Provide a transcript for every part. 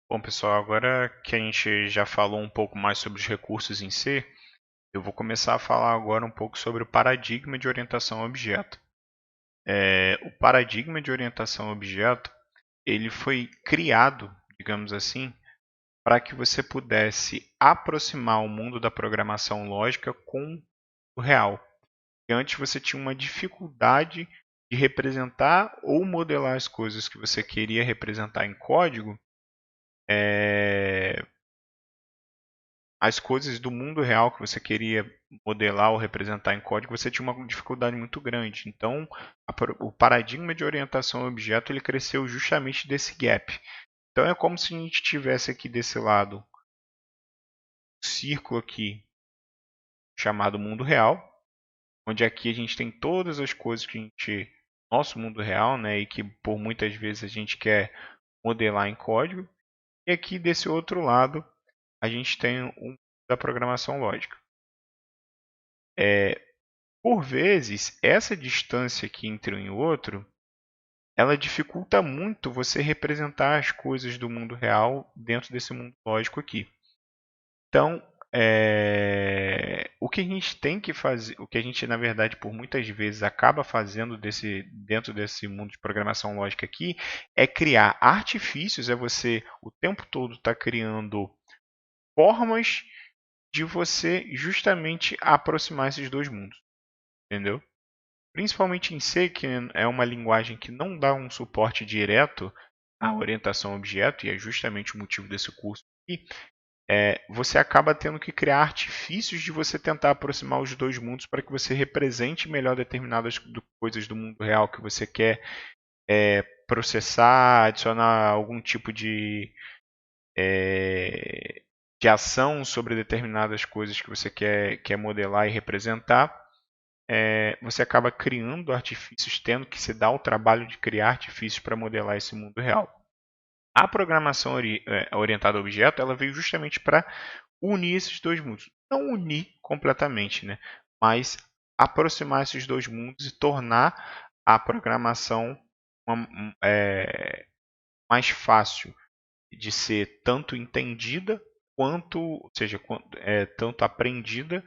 Bom, pessoal, agora que a gente já falou um pouco mais sobre os recursos em si, eu vou começar a falar agora um pouco sobre o paradigma de orientação a objeto. O paradigma de orientação a objeto, ele foi criado, digamos assim, para que você pudesse aproximar o mundo da programação lógica com o real. E antes você tinha uma dificuldade de representar ou modelar as coisas que você queria representar em código, é, as coisas do mundo real que você queria modelar ou representar em código, você tinha uma dificuldade muito grande. Então, o paradigma de orientação a objeto ele cresceu justamente desse gap. Então, é como se a gente tivesse aqui desse lado um círculo aqui chamado mundo real, onde aqui a gente tem todas as coisas que a gente nosso mundo real, né, e que por muitas vezes a gente quer modelar em código. E aqui desse outro lado a gente tem um da programação lógica. Por vezes, essa distância aqui entre um e outro, ela dificulta muito você representar as coisas do mundo real dentro desse mundo lógico aqui. Então, o que a gente tem que fazer, o que a gente, na verdade, por muitas vezes acaba fazendo dentro desse mundo de programação lógica aqui, é criar artifícios, é você o tempo todo estar criando formas de você justamente aproximar esses dois mundos, entendeu? Principalmente em C, que é uma linguagem que não dá um suporte direto à orientação a objeto, e é justamente o motivo desse curso aqui, você acaba tendo que criar artifícios de você tentar aproximar os dois mundos para que você represente melhor determinadas coisas do mundo real que você quer processar, adicionar algum tipo de ação sobre determinadas coisas que você quer modelar e representar. Você acaba criando artifícios, tendo que se dar o trabalho de criar artifícios para modelar esse mundo real. A programação orientada a objeto, ela veio justamente para unir esses dois mundos. Não unir completamente, né? Mas aproximar esses dois mundos e tornar a programação mais fácil de ser tanto entendida quanto, ou seja, tanto aprendida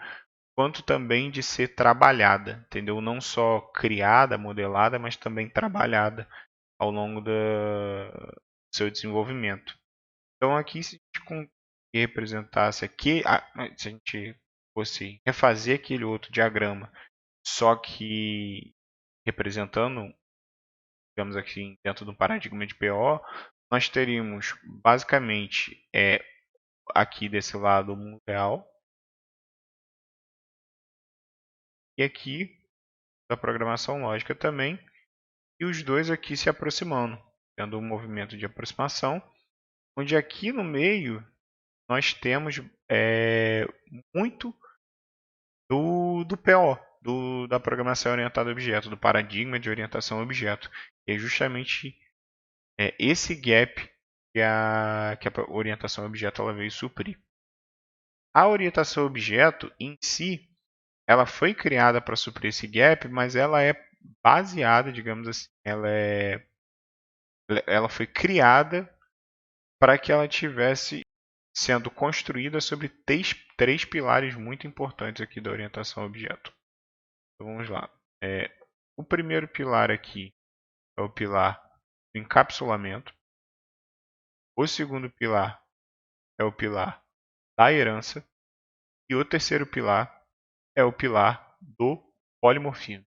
quanto também de ser trabalhada, entendeu? Não só criada, modelada, mas também trabalhada ao longo do seu desenvolvimento. Então aqui se a gente representasse aqui, se a gente fosse refazer aquele outro diagrama, só que representando, digamos aqui, dentro do paradigma de PO, nós teríamos basicamente aqui desse lado o mundo real e aqui da programação lógica também, e os dois aqui se aproximando, tendo um movimento de aproximação, onde aqui no meio nós temos muito do PO, da programação orientada a objeto, do paradigma de orientação a objeto. E é justamente esse gap que a orientação a objeto ela veio suprir. A orientação a objeto em si, ela foi criada para suprir esse gap, mas ela é baseada, digamos assim, ela foi criada para que ela tivesse sendo construída sobre três pilares muito importantes aqui da orientação a objeto. Então vamos lá. O primeiro pilar aqui é o pilar do encapsulamento. O segundo pilar é o pilar da herança. E o terceiro pilar é o pilar do polimorfismo.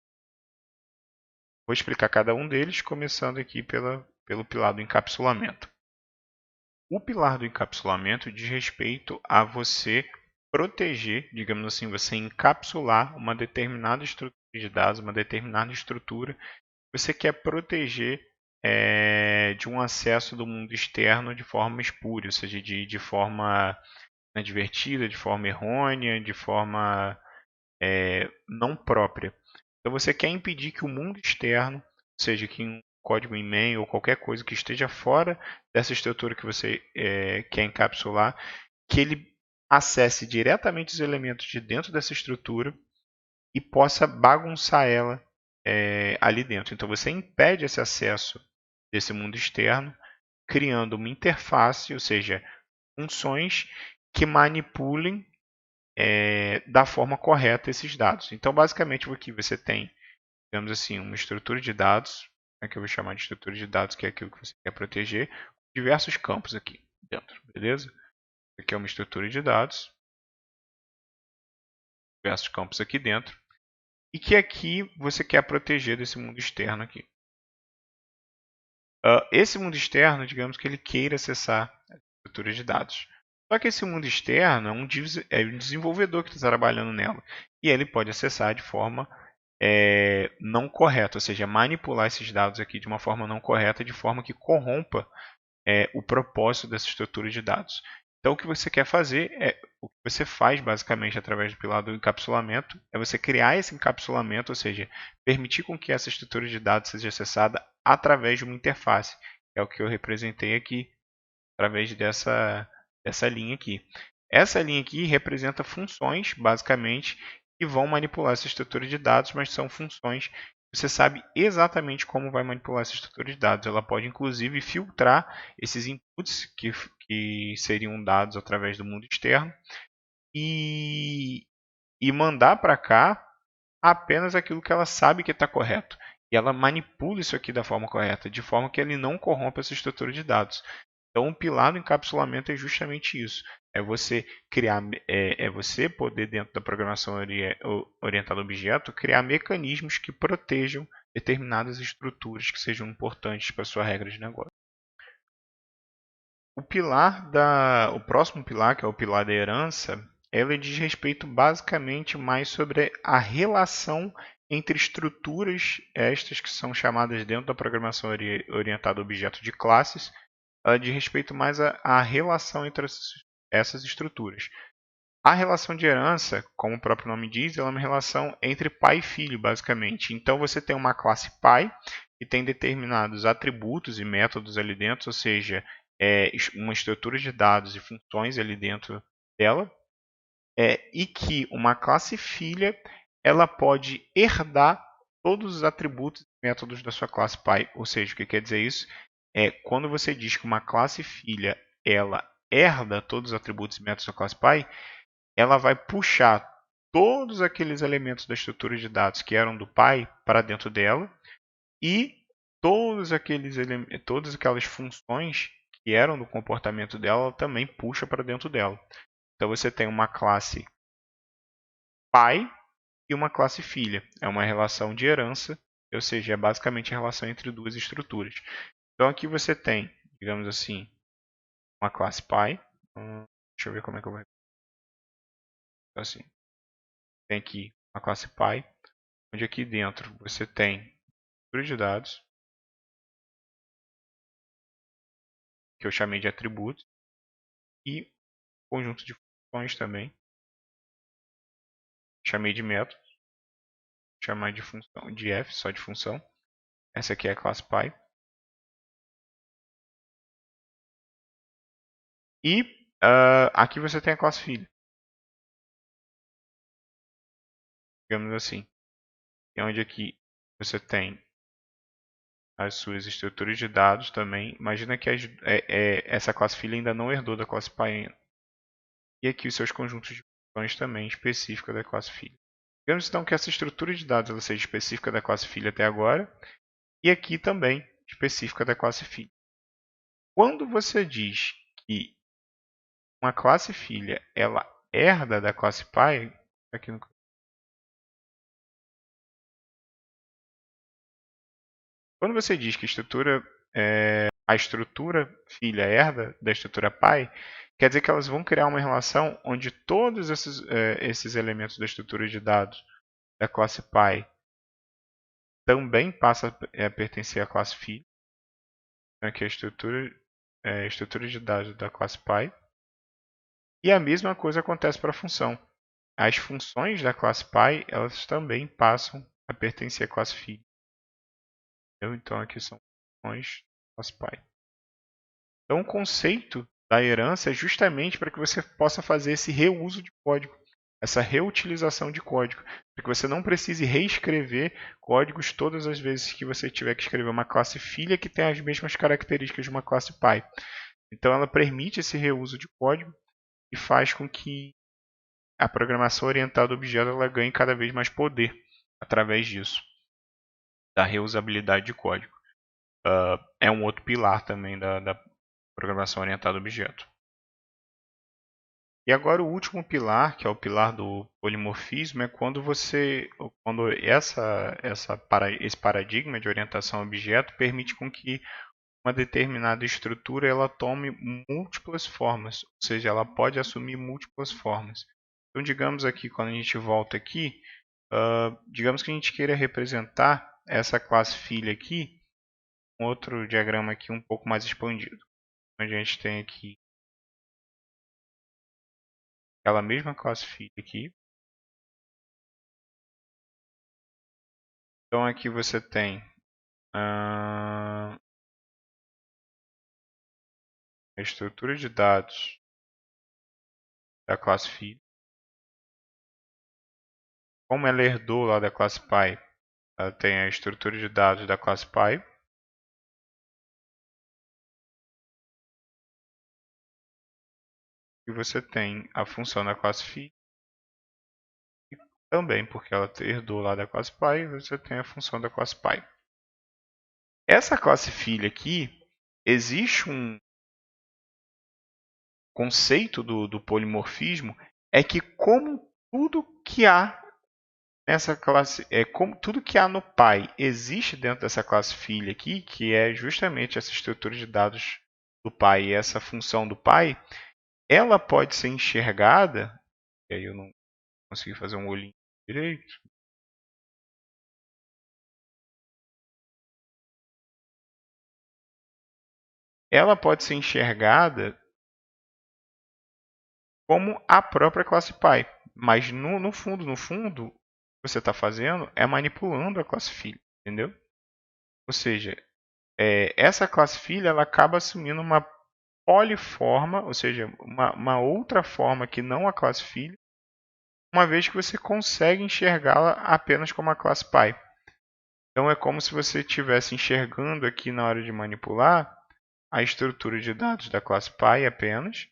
Vou explicar cada um deles, começando aqui pelo pilar do encapsulamento. O pilar do encapsulamento diz respeito a você proteger, digamos assim, você encapsular uma determinada estrutura de dados, uma determinada estrutura. Você quer proteger de um acesso do mundo externo de forma espúria, ou seja, de forma inadvertida, de forma errônea, de forma não própria. Então você quer impedir que o mundo externo, seja que um código e-mail ou qualquer coisa que esteja fora dessa estrutura que você quer encapsular, que ele acesse diretamente os elementos de dentro dessa estrutura e possa bagunçar ela ali dentro. Então você impede esse acesso desse mundo externo criando uma interface, ou seja, funções que manipulem da forma correta esses dados. Então, basicamente, aqui você tem, digamos assim, uma estrutura de dados, que eu vou chamar de estrutura de dados, que é aquilo que você quer proteger, diversos campos aqui dentro, beleza? Aqui é uma estrutura de dados, diversos campos aqui dentro, e que aqui você quer proteger desse mundo externo aqui. Esse mundo externo, digamos que ele queira acessar a estrutura de dados. Só que esse mundo externo é um desenvolvedor que está trabalhando nela. E ele pode acessar de forma não correta, ou seja, manipular esses dados aqui de uma forma não correta, de forma que corrompa o propósito dessa estrutura de dados. Então, o que você quer fazer, o que você faz basicamente através do pilar do encapsulamento, é você criar esse encapsulamento, ou seja, permitir com que essa estrutura de dados seja acessada através de uma interface. É o que eu representei aqui, através dessa linha aqui. Essa linha aqui representa funções, basicamente, que vão manipular essa estrutura de dados, mas são funções que você sabe exatamente como vai manipular essa estrutura de dados. Ela pode, inclusive, filtrar esses inputs que seriam dados através do mundo externo e mandar para cá apenas aquilo que ela sabe que está correto. E ela manipula isso aqui da forma correta, de forma que ele não corrompa essa estrutura de dados. Então, o pilar do encapsulamento é justamente isso. É você criar, você poder, dentro da programação orientada a objeto, criar mecanismos que protejam determinadas estruturas que sejam importantes para a sua regra de negócio. O próximo pilar, que é o pilar da herança, ele diz respeito basicamente mais sobre a relação entre estruturas, estas que são chamadas dentro da programação orientada a objeto de classes, ela diz respeito mais à relação entre essas estruturas. A relação de herança, como o próprio nome diz, ela é uma relação entre pai e filho, basicamente. Então você tem uma classe pai que tem determinados atributos e métodos ali dentro, ou seja, uma estrutura de dados e funções ali dentro dela, e que uma classe filha ela pode herdar todos os atributos e métodos da sua classe pai. Ou seja, o que quer dizer isso? Quando você diz que uma classe filha ela herda todos os atributos e métodos da classe pai, ela vai puxar todos aqueles elementos da estrutura de dados que eram do pai para dentro dela e todas aquelas funções que eram do comportamento dela, ela também puxa para dentro dela. Então você tem uma classe pai e uma classe filha. É uma relação de herança, ou seja, é basicamente a relação entre duas estruturas. Então aqui você tem, digamos assim, uma classe pai. Deixa eu ver como é que eu vou. Então, assim, tem aqui a classe pai, onde aqui dentro você tem estrutura de dados, que eu chamei de atributos, e conjunto de funções também, chamei de método, chamar de função de f, só de função. Essa aqui é a classe pai. E aqui você tem a classe filha, digamos assim, onde aqui você tem as suas estruturas de dados também. Imagina que essa classe filha ainda não herdou da classe pai ainda. E aqui os seus conjuntos de funções também específicos da classe filha. Digamos então que essa estrutura de dados ela seja específica da classe filha até agora, e aqui também específica da classe filha. Quando você diz que uma classe filha ela herda da classe pai, aqui no... quando você diz que a estrutura filha herda da estrutura pai, quer dizer que elas vão criar uma relação onde todos esses elementos da estrutura de dados da classe pai também passam a pertencer à classe filha. Aqui a estrutura de dados da classe pai. E a mesma coisa acontece para a função. As funções da classe pai elas também passam a pertencer à classe filha. Então aqui são funções da classe pai. Então o conceito da herança é justamente para que você possa fazer esse reuso de código. essa reutilização de código, para que você não precise reescrever códigos todas as vezes que você tiver que escrever uma classe filha que tem as mesmas características de uma classe pai. Então ela permite esse reuso de código e faz com que a programação orientada a objeto ela ganhe cada vez mais poder através disso, da reusabilidade de código. É um outro pilar também da programação orientada a objeto. E agora o último pilar, que é o pilar do polimorfismo, é quando esse paradigma de orientação a objeto permite com que uma determinada estrutura ela tome múltiplas formas, ou seja, ela pode assumir múltiplas formas. Então, digamos aqui, quando a gente volta aqui, digamos que a gente queira representar essa classe filha aqui, um outro diagrama aqui um pouco mais expandido, onde a gente tem aqui aquela mesma classe filha aqui. Então aqui você tem a estrutura de dados da classe filha. Como ela herdou lá da classe pai, ela tem a estrutura de dados da classe pai. E você tem a função da classe filha. E também, porque ela herdou lá da classe pai, você tem a função da classe pai. Essa classe filha aqui, existe um conceito do polimorfismo, é que como tudo que há nessa classe, como tudo que há no pai existe dentro dessa classe filha aqui, que é justamente essa estrutura de dados do pai e essa função do pai, ela pode ser enxergada, e aí eu não consegui fazer um olhinho direito. Ela pode ser enxergada como a própria classe pai, mas no fundo, o que você está fazendo é manipulando a classe filha, entendeu? Ou seja, essa classe filha ela acaba assumindo uma poliforma, ou seja, uma outra forma que não a classe filha, uma vez que você consegue enxergá-la apenas como a classe pai. Então é como se você estivesse enxergando aqui na hora de manipular a estrutura de dados da classe pai apenas,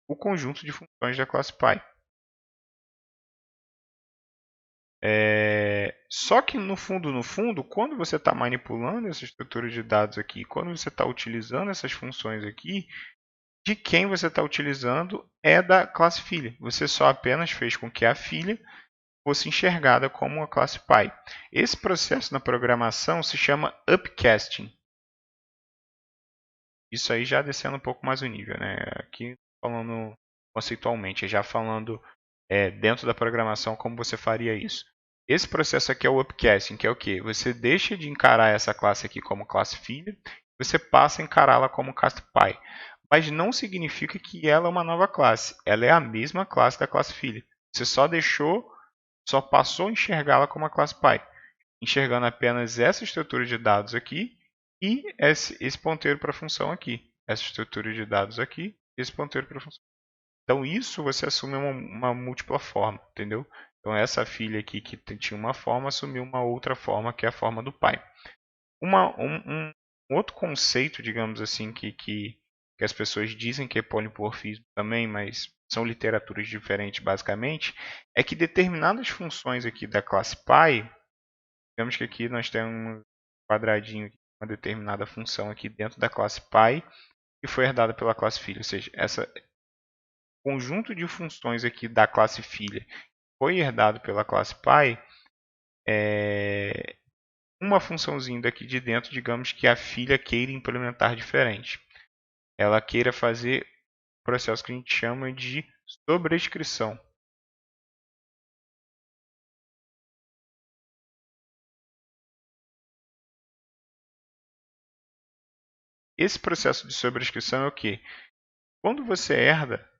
o conjunto de funções da classe pai. Só que no fundo, quando você está manipulando essa estrutura de dados aqui, quando você está utilizando essas funções aqui, de quem você está utilizando é da classe filha. Você só apenas fez com que a filha fosse enxergada como uma classe pai. Esse processo na programação se chama upcasting. Isso aí já descendo um pouco mais o nível, né? Aqui falando conceitualmente, já falando dentro da programação como você faria isso. Esse processo aqui é o upcasting, que é o quê? Você deixa de encarar essa classe aqui como classe filha, você passa a encará-la como classe pai. Mas não significa que ela é uma nova classe. Ela é a mesma classe da classe filha. Você só passou a enxergá-la como a classe pai, enxergando apenas essa estrutura de dados aqui e esse ponteiro para a função aqui. Essa estrutura de dados aqui, esse ponteiro para a função. Então isso você assume uma múltipla forma, entendeu? Então essa filha aqui que tinha uma forma assumiu uma outra forma, que é a forma do pai. Um outro conceito, digamos assim, que as pessoas dizem que é polimorfismo também, mas são literaturas diferentes basicamente, é que determinadas funções aqui da classe pai, digamos que aqui nós temos um quadradinho, uma determinada função aqui dentro da classe pai, que foi herdada pela classe filha, ou seja, essa conjunto de funções aqui da classe filha foi herdado pela classe pai, uma funçãozinha daqui de dentro, digamos que a filha queira implementar diferente. Ela queira fazer o processo que a gente chama de sobrescrição. Esse processo de sobrescrição é o que? Quando você herda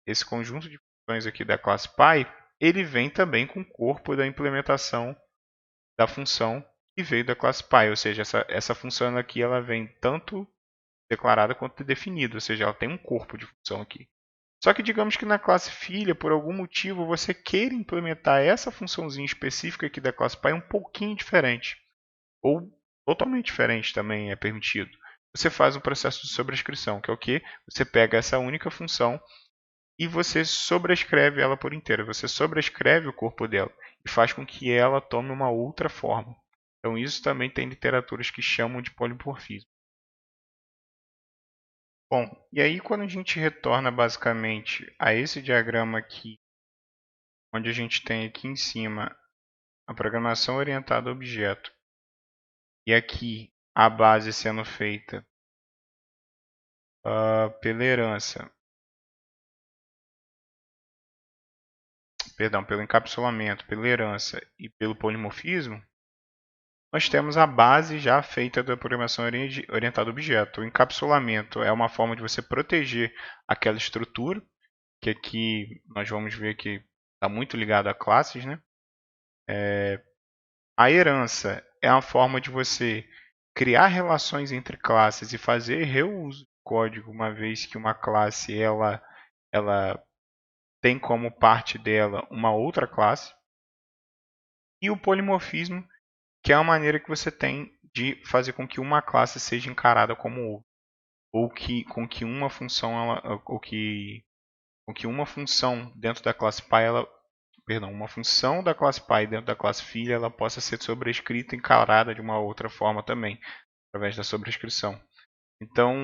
esse conjunto de funções aqui da classe pai, ele vem também com o corpo da implementação da função que veio da classe pai, ou seja, essa função aqui ela vem tanto declarada quanto definida, ou seja, ela tem um corpo de função aqui. Só que digamos que na classe filha, por algum motivo, você queira implementar essa funçãozinha específica aqui da classe pai um pouquinho diferente. Ou totalmente diferente também é permitido. Você faz um processo de sobrescrição, que é o quê? Você pega essa única função e você sobrescreve ela por inteiro. Você sobrescreve o corpo dela e faz com que ela tome uma outra forma. Então isso também tem literaturas que chamam de polimorfismo. Bom, e aí quando a gente retorna basicamente a esse diagrama aqui, onde a gente tem aqui em cima a programação orientada a objeto, e aqui a base sendo feita pela herança, perdão, pelo encapsulamento, pela herança e pelo polimorfismo, nós temos a base já feita da programação orientada a objeto. O encapsulamento é uma forma de você proteger aquela estrutura, que aqui nós vamos ver que está muito ligado a classes, né? A herança é uma forma de você criar relações entre classes e fazer reuso de código, uma vez que uma classe ela tem como parte dela uma outra classe. E o polimorfismo, que é a maneira que você tem de fazer com que uma classe seja encarada como outra, ou com que uma função com que uma função dentro da classe pai uma função da classe pai dentro da classe filha ela possa ser sobrescrita e encarada de uma outra forma também, através da sobrescrição. Então,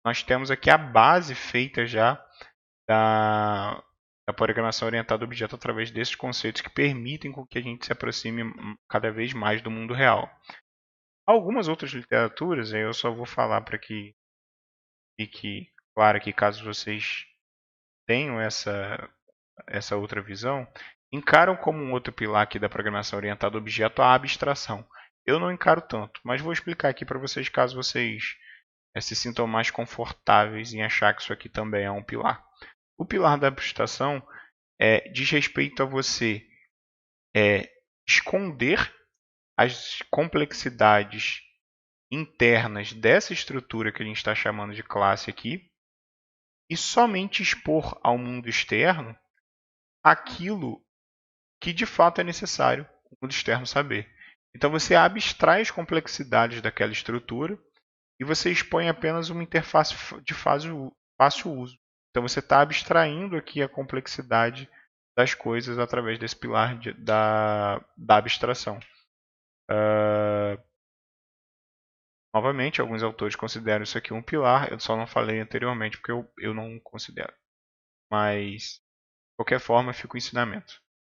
nós temos aqui a base feita já da programação orientada a objeto através desses conceitos que permitem com que a gente se aproxime cada vez mais do mundo real. Algumas outras literaturas, eu só vou falar para que fique claro que caso vocês tenham essa outra visão, encaram como um outro pilar aqui da programação orientada a objeto a abstração. Eu não encaro tanto, mas vou explicar aqui para vocês caso vocês se sintam mais confortáveis em achar que isso aqui também é um pilar. O pilar da abstração diz respeito a você esconder as complexidades internas dessa estrutura que a gente está chamando de classe aqui e somente expor ao mundo externo aquilo que de fato é necessário o mundo externo saber. Então você abstrai as complexidades daquela estrutura e você expõe apenas uma interface de fácil uso. Então você está abstraindo aqui a complexidade das coisas através desse pilar da abstração. Novamente, alguns autores consideram isso aqui um pilar, eu só não falei anteriormente porque eu não considero. Mas, de qualquer forma, fica o ensinamento.